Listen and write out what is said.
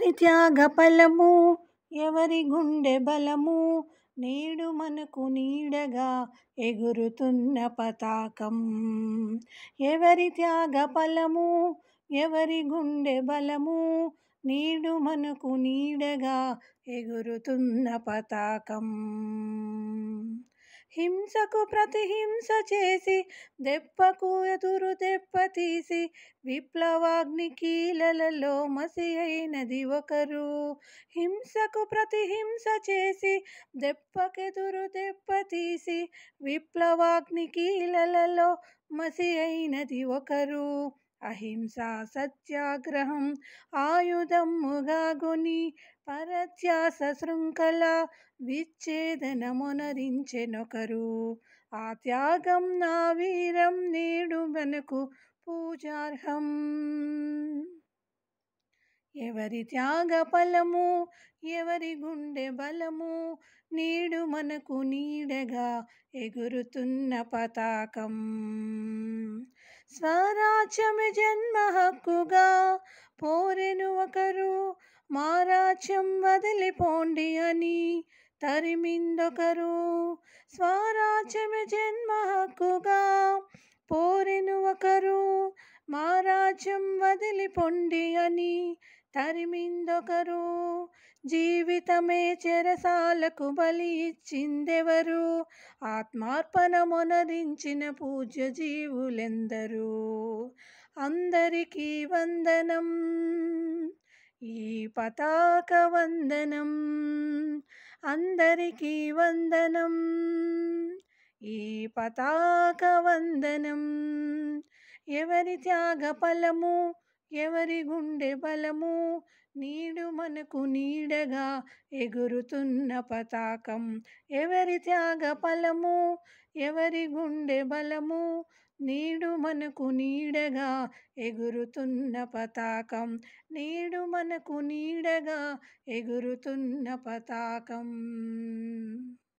ఎవరి త్యాగ ఫలము, ఎవరి గుండె బలము, నేడు మనకు నీడగా ఎగురుతున్న పతాకం. ఎవరి త్యాగ ఫలము, ఎవరి గుండె బలము, నేడు మనకు నీడగా ఎగురుతున్న పతాకం. హింసకు ప్రతిహింస చేసి, దెబ్బకు ఎదురు దెబ్బ తీసి, విప్లవాగ్ని కీలలలో మసి అయినది ఒకరు. హింసకు ప్రతిహింస చేసి, దెబ్బకెదురు దెబ్బ తీసి, విప్లవాగ్ని కీలలలో మసి అయినది ఒకరు. అహింసా సత్యాగ్రహం ఆయుధముగా గొని, పరధ్యాస శృంఖల విచ్ఛేదనమొనరించెనొకరు. ఆ త్యాగం నా వీరం నేడు మనకు పూజార్హం. ఎవరి త్యాగ ఫలము, ఎవరి గుండె బలము, నేడు మనకు నీడగా ఎగురుతున్న పతాకం. స్వరాజ్యమే జన్మ హక్కుగా పోరెను ఒకరు, మా రాజ్యం వదిలిపోండి అని తరిమిందొకరు. స్వరాజ్యమే జన్మ హక్కుగా పోరెను ఒకరు, మా రాజ్యం వదిలిపోండి అని తరిమిందొకరు. జీవితమే చెరసాలకు బలి ఇచ్చిందెవరు, ఆత్మార్పణమొనరించిన పూజ్య జీవులెందరూ. అందరికీ వందనం, ఈ పతాక వందనం. అందరికీ వందనం, ఈ పతాక వందనం. ఎవరి త్యాగ ఫలము, ఎవరి గుండె బలము, నేడు మనకు నీడగా ఎగురుతున్న పతాకం. ఎవరి త్యాగ ఫలము, ఎవరి గుండె బలము, నేడు మనకు నీడగా ఎగురుతున్న పతాకం. నేడు మనకు నీడగా ఎగురుతున్న పతాకం.